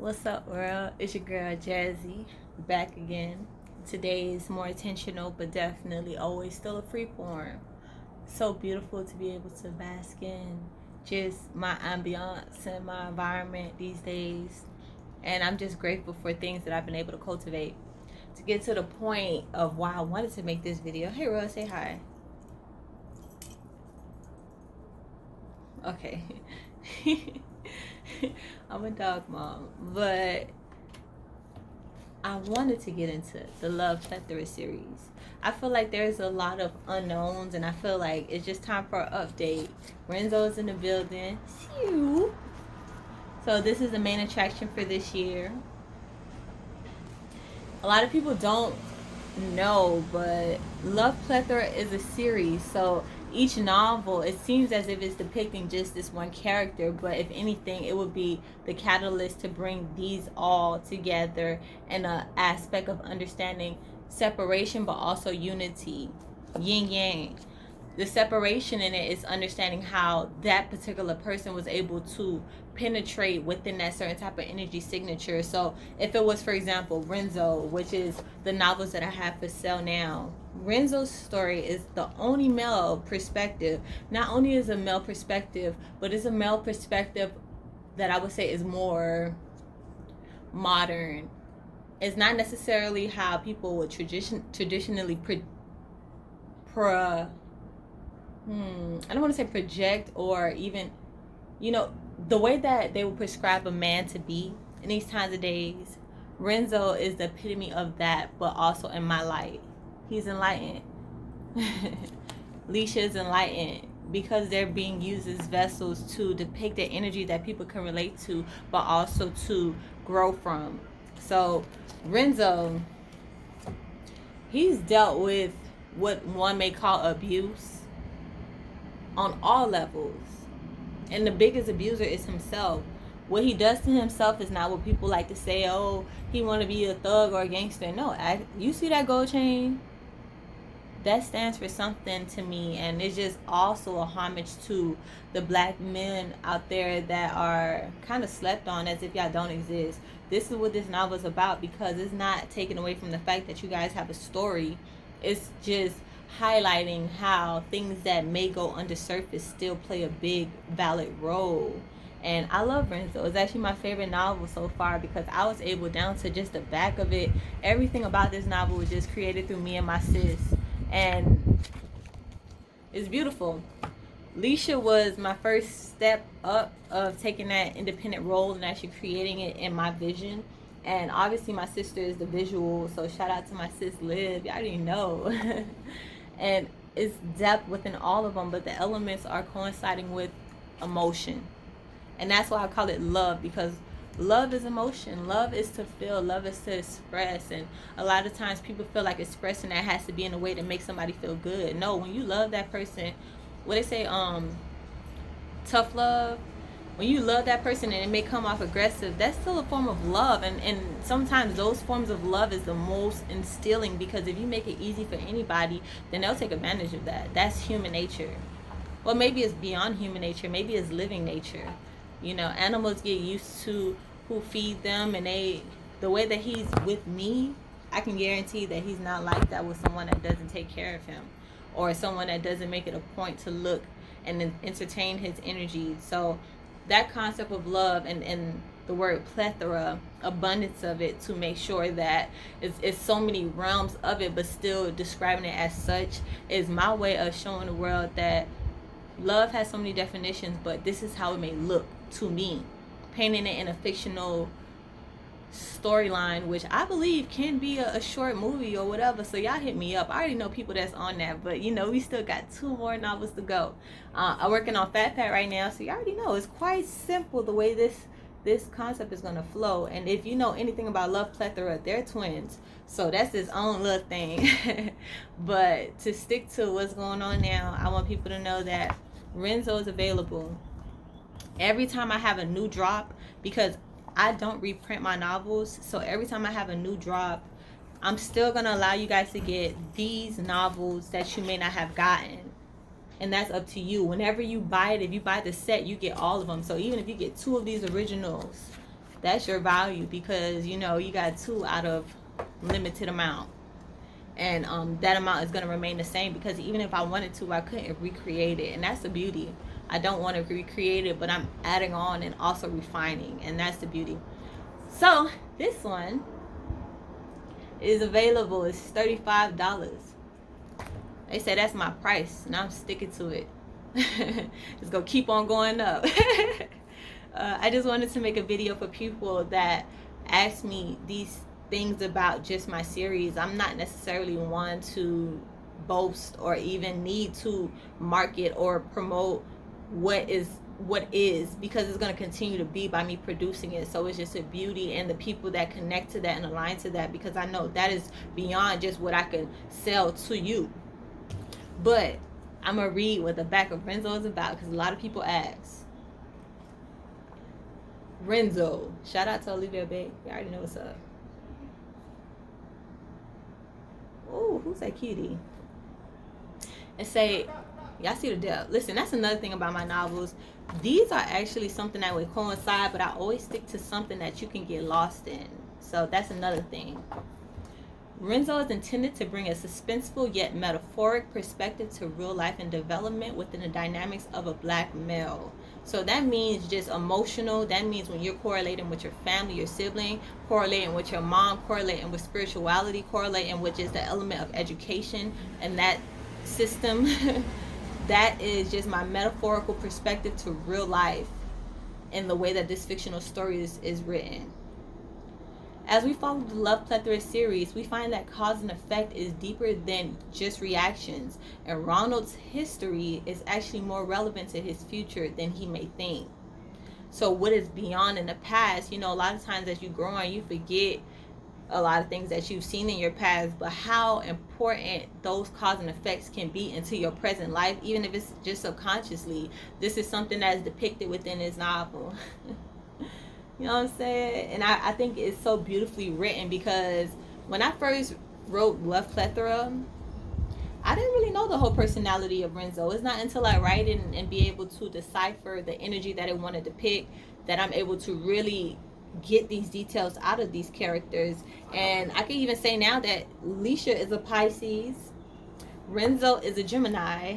What's up, world? It's your girl Jazzy, back again. Today is more intentional, but definitely always still a free form. So beautiful to be able to bask in just my ambiance and my environment these days. And I'm just grateful for things that I've been able to cultivate. To get to the point of why I wanted to make this video. Hey, Rose, say hi. Okay. I'm a dog mom, but I wanted to get into the Love Plethora series. I feel like there's a lot of unknowns, and I feel like it's just time for an update. Renzo's in the building. So this is the main attraction for this year. A lot of people don't know, but Love Plethora is a series. So each novel, it seems as if it's depicting just this one character, but if anything, it would be the catalyst to bring these all together in an aspect of understanding separation, but also unity, yin yang. The separation in it is understanding how that particular person was able to penetrate within that certain type of energy signature. So if it was, for example, Renzo, which is the novels that I have for sale now, Renzo's story is the only male perspective. Not only is a male perspective, but it's a male perspective that I would say is more modern. It's not necessarily how people would traditionally I don't want to say project, or even, the way that they would prescribe a man to be in these times of days. Renzo is the epitome of that, but also in my light. He's enlightened. Leisha is enlightened because they're being used as vessels to depict the energy that people can relate to, but also to grow from. So Renzo, he's dealt with what one may call abuse on all levels, and the biggest abuser is himself. What he does to himself is not what people like to say, oh, he want to be a thug or a gangster. No, you see that gold chain? That stands for something to me, and it's just also a homage to the black men out there that are kind of slept on as if y'all don't exist. This is what this novel is about, because it's not taken away from the fact that you guys have a story. It's just highlighting how things that may go under surface still play a big valid role. And I love Renzo. It's actually my favorite novel so far, because I was able, down to just the back of it, everything about this novel was just created through me and my sis, and it's beautiful. Leisha was my first step up of taking that independent role and actually creating it in my vision. And obviously my sister is the visual, so shout out to my sis Liv. Y'all already know. And it's depth within all of them, but the elements are coinciding with emotion. And that's why I call it love, because love is emotion. Love is to feel. Love is to express. And a lot of times people feel like expressing that has to be in a way to make somebody feel good. No, when you love that person, what they say, tough love, when you love that person and it may come off aggressive, that's still a form of love. And sometimes those forms of love is the most instilling, because if you make it easy for anybody, then they'll take advantage of that. That's human nature. Well, maybe it's beyond human nature. Maybe it's living nature. Animals get used to who feed them, and the way that he's with me, I can guarantee that he's not like that with someone that doesn't take care of him, or someone that doesn't make it a point to look and entertain his energy. So that concept of love, and the word plethora, abundance of it, to make sure that it's so many realms of it, but still describing it as such, is my way of showing the world that love has so many definitions, but this is how it may look to me, painting it in a fictional storyline, which I believe can be a short movie or whatever. So y'all hit me up. I already know people that's on that, but we still got 2 more novels to go. I'm working on Fat Pat right now, so you already know it's quite simple the way this concept is gonna flow. And if you know anything about Love Plethora, they're twins, so that's his own little thing. But to stick to what's going on now, I want people to know that Renzo is available every time I have a new drop, because I don't reprint my novels. So every time I have a new drop, I'm still going to allow you guys to get these novels that you may not have gotten. And that's up to you. Whenever you buy it, if you buy the set, you get all of them. So even if you get 2 of these originals, That's your value, because you know you got 2 out of limited amount, and that amount is going to remain the same, because even if I wanted to, I couldn't recreate it. And that's the beauty. I don't want to recreate it, but I'm adding on and also refining, and that's the beauty. So this one is available. It's $35. They say that's my price, and I'm sticking to it. It's gonna keep on going up. I just wanted to make a video for people that ask me these things about just my series. I'm not necessarily one to boast or even need to market or promote what is, because it's going to continue to be by me producing it. So it's just a beauty, and the people that connect to that and align to that, because I know that is beyond just what I can sell to you. But I'm gonna read what the back of Renzo is about, because a lot of people ask. Renzo, shout out to Olivia, babe. You already know what's up. Ooh, who's that cutie? And say, y'all see the depth. Listen, that's another thing about my novels. These are actually something that would coincide, but I always stick to something that you can get lost in. So that's another thing. Renzo is intended to bring a suspenseful yet metaphoric perspective to real life and development within the dynamics of a black male. So that means just emotional. That means when you're correlating with your family, your sibling, correlating with your mom, correlating with spirituality, correlating with just the element of education and that system. That is just my metaphorical perspective to real life in the way that this fictional story is written. As we follow the Love Plethora series, we find that cause and effect is deeper than just reactions, and Ronald's history is actually more relevant to his future than he may think. So what is beyond in the past, you know, a lot of times as you grow on, you forget a lot of things that you've seen in your past, but how important those cause and effects can be into your present life, even if it's just subconsciously. This is something that is depicted within this novel. You know what I'm saying? And I think it's so beautifully written, because when I first wrote Love Plethora, I didn't really know the whole personality of Renzo. It's not until I write it and be able to decipher the energy that I want to depict that I'm able to really get these details out of these characters. And I can even say now that Leisha is a Pisces, Renzo is a Gemini.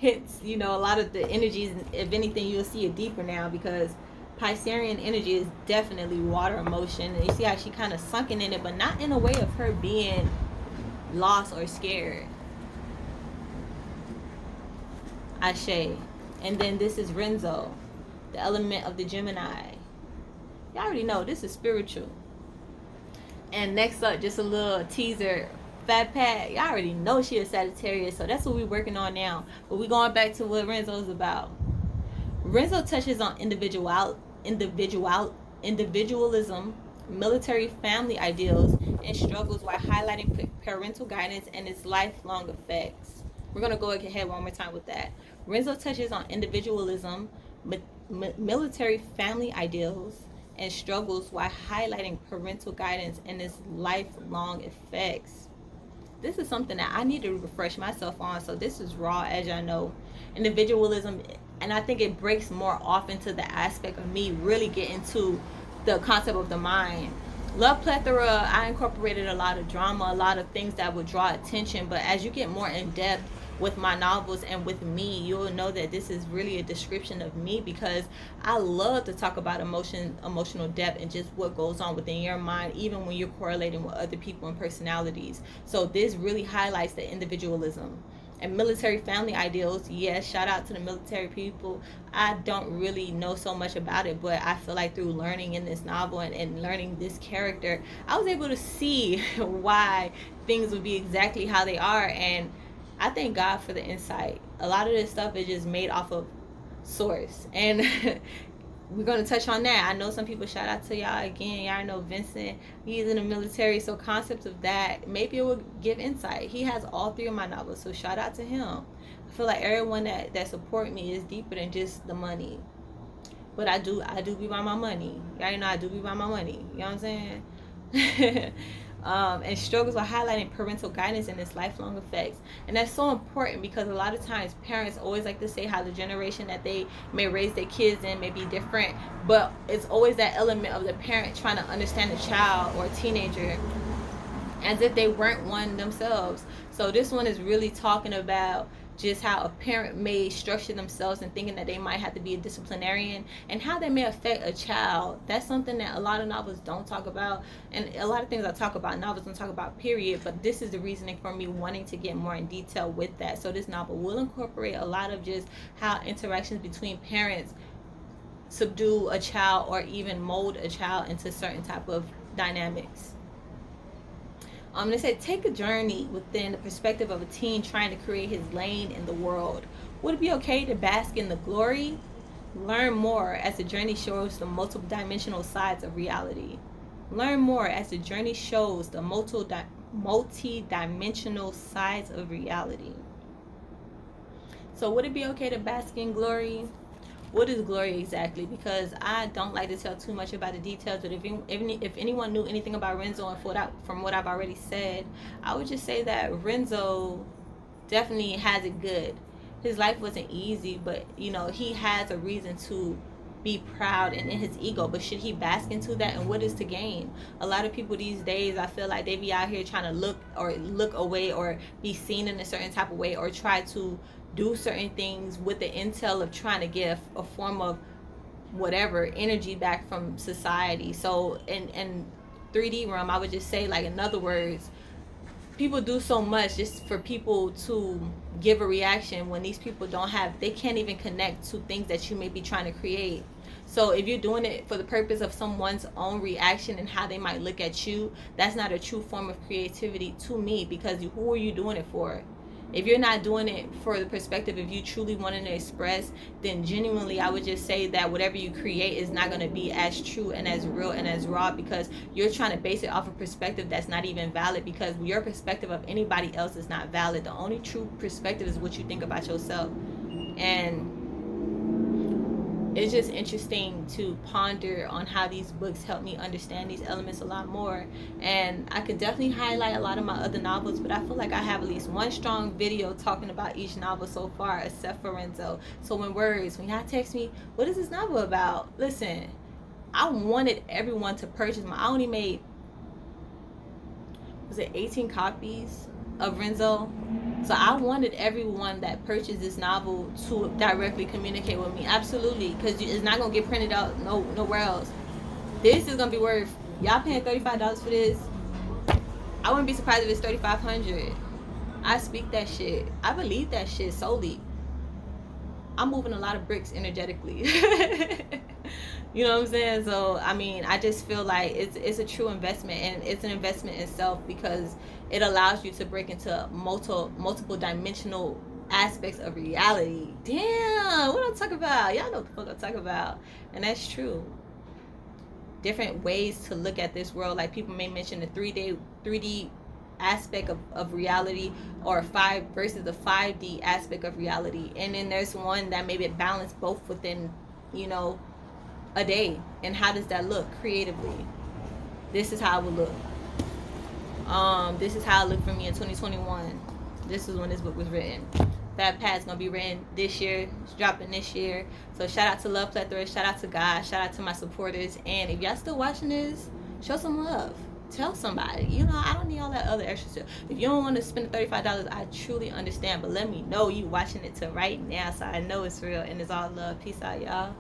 Hence, you know, a lot of the energies, if anything, you'll see it deeper now, because Piscean energy is definitely water emotion, and you see how she kind of sunken in it, but not in a way of her being lost or scared. Ashe. And then this is Renzo, the element of the Gemini. Y'all already know this is spiritual. And next up, just a little teaser. Fat Pat, y'all already know she a Sagittarius, so that's what we're working on now. But we're going back to what Renzo's about. Renzo touches on individualism, military family ideals, and struggles while highlighting parental guidance and its lifelong effects. We're going to go ahead one more time with that. Renzo touches on individualism, military family ideals, and struggles while highlighting parental guidance and its lifelong effects. This is something that I need to refresh myself on, so this is raw, as y'all know. Individualism, and I think it breaks more off into the aspect of me really getting to the concept of the mind. Love Plethora, I incorporated a lot of drama, a lot of things that would draw attention, but as you get more in depth with my novels and with me, you'll know that this is really a description of me, because I love to talk about emotional depth and just what goes on within your mind, even when you're correlating with other people and personalities. So this really highlights the individualism. And military family ideals, yes, shout out to the military people. I don't really know so much about it, but I feel like through learning in this novel and learning this character, I was able to see why things would be exactly how they are. And I thank God for the insight. A lot of this stuff is just made off of source. And we're going to touch on that. I know some people, shout out to y'all again. Y'all know Vincent, he's in the military, so concepts of that, maybe it will give insight. He has all 3 of my novels, so shout out to him. I feel like everyone that support me is deeper than just the money. But I do be by my money. Y'all know I do be by my money. You know what I'm saying? And struggles with highlighting parental guidance and its lifelong effects. And that's so important because a lot of times parents always like to say how the generation that they may raise their kids in may be different, but it's always that element of the parent trying to understand the child or teenager as if they weren't one themselves. So this one is really talking about just how a parent may structure themselves and thinking that they might have to be a disciplinarian and how that may affect a child. That's something that a lot of novels don't talk about, and a lot of things I talk about novels don't talk about, period. But this is the reasoning for me wanting to get more in detail with that. So this novel will incorporate a lot of just how interactions between parents subdue a child or even mold a child into certain type of dynamics. They said, take a journey within the perspective of a teen trying to create his lane in the world. Would it be okay to bask in the glory? Learn more as the journey shows the multidimensional sides of reality. Learn more as the journey shows the multi-dimensional sides of reality. So would it be okay to bask in glory? What is glory exactly? Because I don't like to tell too much about the details, but if anyone knew anything about Renzo and from what I've already said, I would just say that Renzo definitely has it good. His life wasn't easy, but he has a reason to be proud and in his ego. But should he bask into that, and what is to gain? A lot of people these days, I feel like they be out here trying to look away or be seen in a certain type of way or try to do certain things with the intel of trying to get a form of whatever energy back from society. So in 3D realm, I would just say, like, in other words, people do so much just for people to give a reaction when these people they can't even connect to things that you may be trying to create. So if you're doing it for the purpose of someone's own reaction and how they might look at you, that's not a true form of creativity to me, because who are you doing it for? If you're not doing it for the perspective of you truly wanting to express, then genuinely I would just say that whatever you create is not going to be as true and as real and as raw, because you're trying to base it off a perspective that's not even valid, because your perspective of anybody else is not valid. The only true perspective is what you think about yourself. And it's just interesting to ponder on how these books help me understand these elements a lot more. And I could definitely highlight a lot of my other novels, but I feel like I have at least one strong video talking about each novel so far, except for Renzo. So when y'all text me, what is this novel about? Listen, I wanted everyone to purchase I only made, was it 18 copies of Renzo? So I wanted everyone that purchased this novel to directly communicate with me. Absolutely, because it's not going to get printed out nowhere else. This is going to be worth, y'all paying $35 for this. I wouldn't be surprised if it's $3,500. I speak that shit. I believe that shit solely. I'm moving a lot of bricks energetically. You know what I'm saying? So, I mean, I just feel like it's a true investment, and it's an investment in itself, because it allows you to break into multiple dimensional aspects of reality. Damn, what I'm talking about? Y'all know what the fuck I'm talking about. And that's true. Different ways to look at this world. Like, people may mention the 3D aspect of reality, or 5 versus the 5D aspect of reality. And then there's one that maybe balance both within, a day. And how does that look creatively? This is how it would look. This is how it looked for me in 2021. This is when this book was written. Fat Pat's gonna be written this year. It's dropping this year. So shout out to Love Plethora. Shout out to God. Shout out to my supporters. And if y'all still watching this, show some love. Tell somebody. I don't need all that other extra stuff. If you don't want to spend the $35, I truly understand. But let me know you watching it till right now, so I know it's real and it's all love. Peace out, y'all.